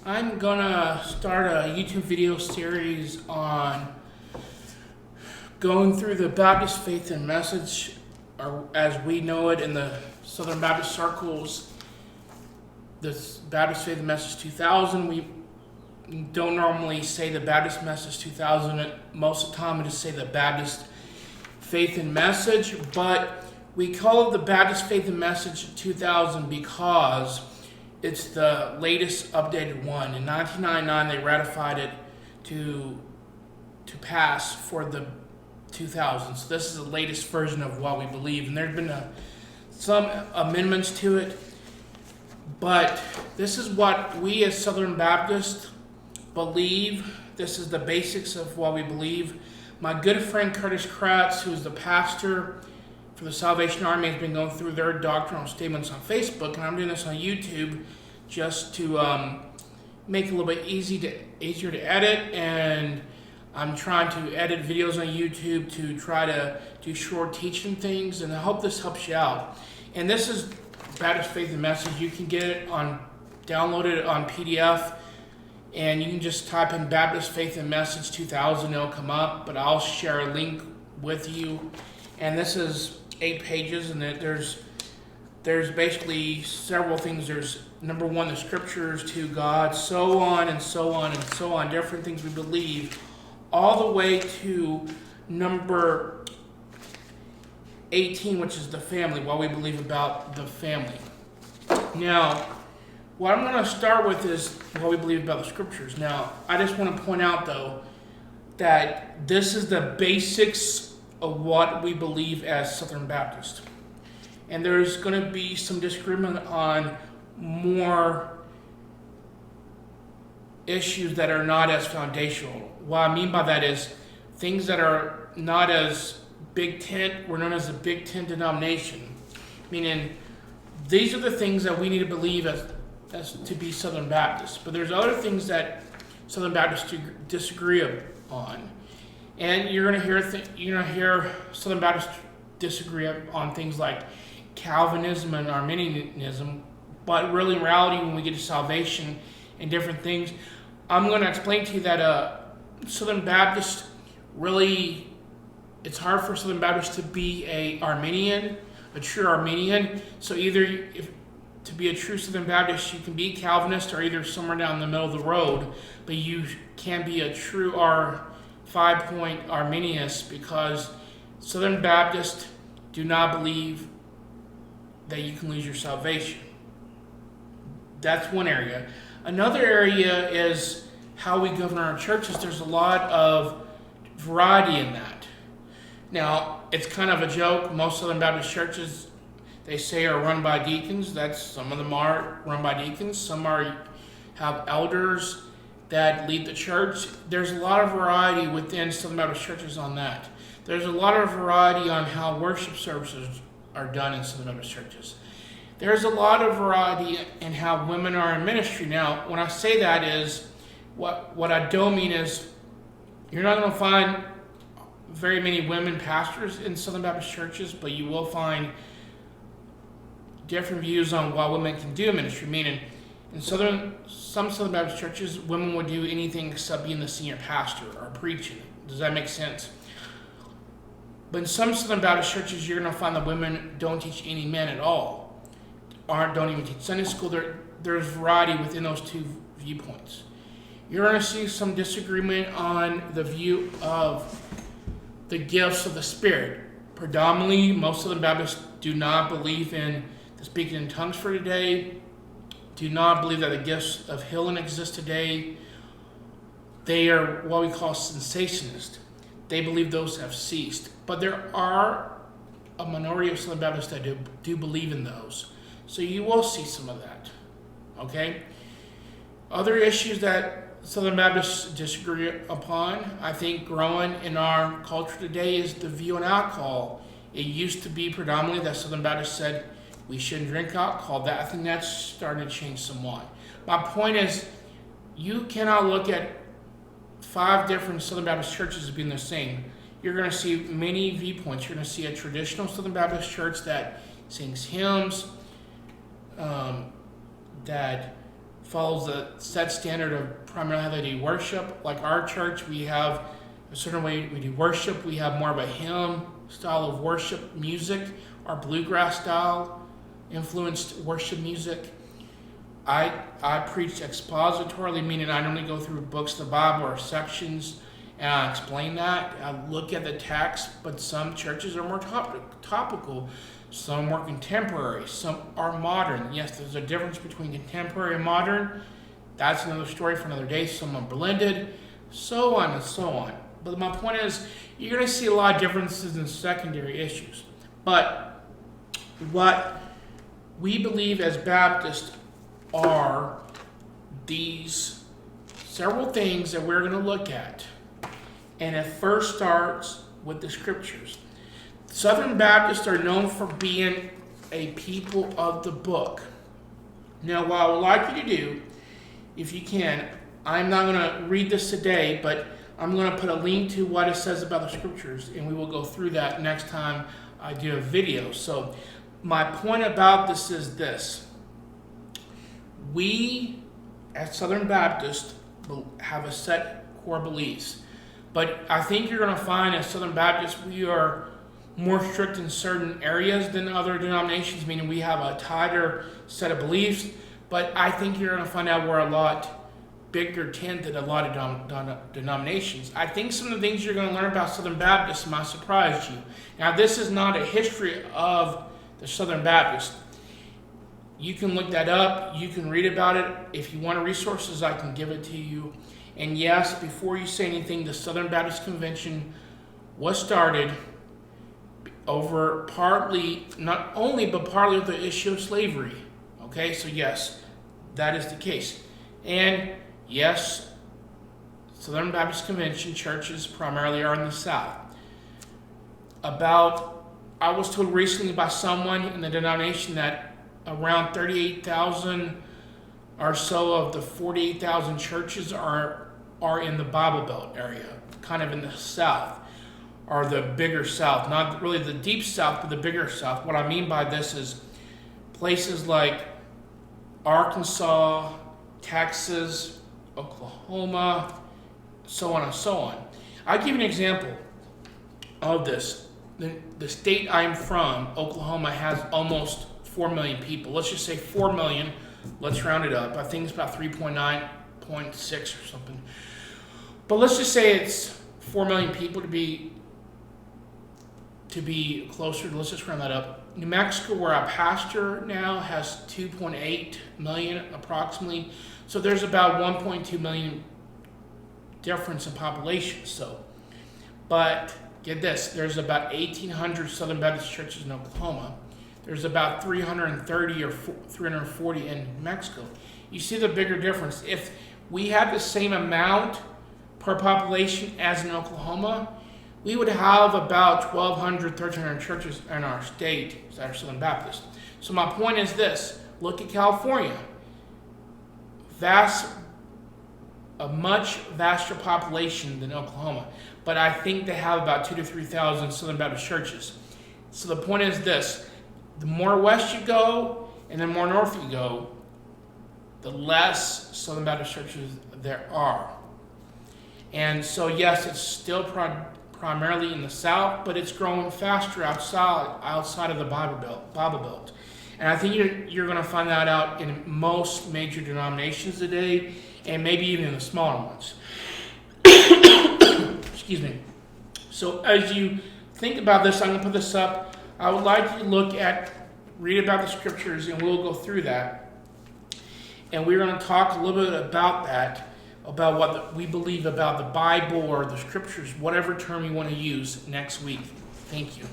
I'm gonna start a YouTube video series on going through the Baptist faith and message, or as we know it in the Southern Baptist circles, this Baptist faith and message 2000. We don't normally say the Baptist message 2000. Most of the time, we just say the Baptist faith and message, but we call it the Baptist faith and message 2000 because it's the latest updated one. In 1999, they ratified it to pass for the 2000s. So this is the latest version of what we believe, and there's been some amendments to it, but this is what we as Southern Baptists believe. This is the basics of what we believe. My good friend Curtis Kratz, who is the pastor for the Salvation Army, has been going through their doctrinal statements on Facebook, and I'm doing this on YouTube just to make it a little bit easier to edit, and I'm trying to edit videos on YouTube to try to do short teaching things, and I hope this helps you out. And this is Baptist Faith and Message. You can get it download it on PDF, and you can just type in Baptist Faith and Message 2000, it'll come up, but I'll share a link with you. And this is 8 pages, and there's basically several things. There's number 1, the scriptures to God, so on and so on and so on, different things we believe, all the way to number 18, which is the family, what we believe about the family. Now, what I'm going to start with is what we believe about the scriptures. Now, I just want to point out, though, that this is the basics of what we believe as Southern Baptists. And there's going to be some disagreement on more issues that are not as foundational. What I mean by that is things that are not as Big Tent. We're known as the Big Tent denomination, meaning these are the things that we need to believe as to be Southern Baptists. But there's other things that Southern Baptists disagree on, and you're going to hear Southern Baptists disagree on things like Calvinism and Arminianism. But really, in reality, when we get to salvation and different things, I'm going to explain to you that Southern Baptist really, it's hard for Southern Baptists to be a true Arminian. So either to be a true Southern Baptist, you can be Calvinist or either somewhere down the middle of the road, but you can be a true 5-point Arminianist, because Southern Baptists do not believe that you can lose your salvation. That's one area. Another area is how we govern our churches. There's a lot of variety in that. Now, it's kind of a joke. Most Southern Baptist churches, they say, are run by deacons. Some of them are run by deacons. Some have elders that lead the church. There's a lot of variety within Southern Baptist churches on that. There's a lot of variety on how worship services are done in Southern Baptist churches. There's a lot of variety in how women are in ministry. Now, when I say that is, what I don't mean is, you're not going to find very many women pastors in Southern Baptist churches, but you will find different views on what women can do in ministry. Meaning, in some Southern Baptist churches, women would do anything except being the senior pastor or preaching. Does that make sense? But in some Southern Baptist churches, you're going to find that women don't teach any men at all, or don't even teach Sunday school. There's variety within those two viewpoints. You're going to see some disagreement on the view of the gifts of the Spirit. Predominantly, most Southern Baptists do not believe in the speaking in tongues for today, do not believe that the gifts of healing exist today. They are what we call cessationist. They believe those have ceased. But there are a minority of Southern Baptists that do believe in those. So you will see some of that. Okay? Other issues that Southern Baptists disagree upon, I think, growing in our culture today, is the view on alcohol. It used to be predominantly that Southern Baptists said we shouldn't drink alcohol. I think that's starting to change somewhat. My point is, you cannot look at 5 different Southern Baptist churches as being the same. You're going to see many viewpoints. You're going to see a traditional Southern Baptist church that sings hymns, that follows the set standard of primarily how they do worship. Like our church, we have a certain way we do worship. We have more of a hymn style of worship music, our bluegrass style influenced worship music. I preach expositorily, meaning I normally go through books of the Bible or sections and I explain that. I look at the text, but some churches are more topical, some more contemporary, some are modern. Yes, there's a difference between contemporary and modern. That's another story for another day. Some are blended, so on and so on. But my point is, you're going to see a lot of differences in secondary issues. But what we believe as Baptists are these several things that we're going to look at. And it first starts with the scriptures. Southern Baptists are known for being a people of the book. Now, what I would like you to do, if you can, I'm not going to read this today, but I'm going to put a link to what it says about the scriptures, and we will go through that next time I do a video. So my point about this is this. We, as Southern Baptists, have a set core beliefs. But I think you're going to find as Southern Baptists, we are more strict in certain areas than other denominations, meaning we have a tighter set of beliefs. But I think you're going to find out we're a lot bigger tent than a lot of denominations. I think some of the things you're going to learn about Southern Baptists might surprise you. Now, this is not a history of the Southern Baptists. You can look that up. You can read about it. If you want resources, I can give it to you. And yes, before you say anything, the Southern Baptist Convention was started over partly, not only, but partly of the issue of slavery. Okay, so yes, that is the case. And yes, Southern Baptist Convention churches primarily are in the South. I was told recently by someone in the denomination that around 38,000 or so of the 48,000 churches are in the Bible Belt area, kind of in the South, or the bigger South. Not really the deep South, but the bigger South. What I mean by this is places like Arkansas, Texas, Oklahoma, so on and so on. I'll give you an example of this. The state I'm from, Oklahoma, has almost 4 million people. Let's just say 4 million. Let's round it up. I think it's about 3.9.6 or something. But let's just say it's 4 million people to be closer. Let's just round that up. New Mexico, where I pastor now, has 2.8 million approximately. So there's about 1.2 million difference in population. But get this, there's about 1,800 Southern Baptist churches in Oklahoma. There's about 330 or 340 in Mexico. You see the bigger difference. If we had the same amount per population as in Oklahoma, we would have about 1,200, 1,300 churches in our state that are Southern Baptist. So my point is this. Look at California. A much vaster population than Oklahoma. But I think they have about 2,000 to 3,000 Southern Baptist churches. So the point is this. The more west you go and the more north you go, the less Southern Baptist churches there are. And so yes, it's still primarily in the South, but it's growing faster outside of the Bible Belt. And I think you're going to find that out in most major denominations today, and maybe even in the smaller ones. Excuse me. So as you think about this, I'm going to put this up. I would like you to read about the scriptures, and we'll go through that. And we're going to talk a little bit about that, about what we believe about the Bible or the scriptures, whatever term you want to use next week. Thank you.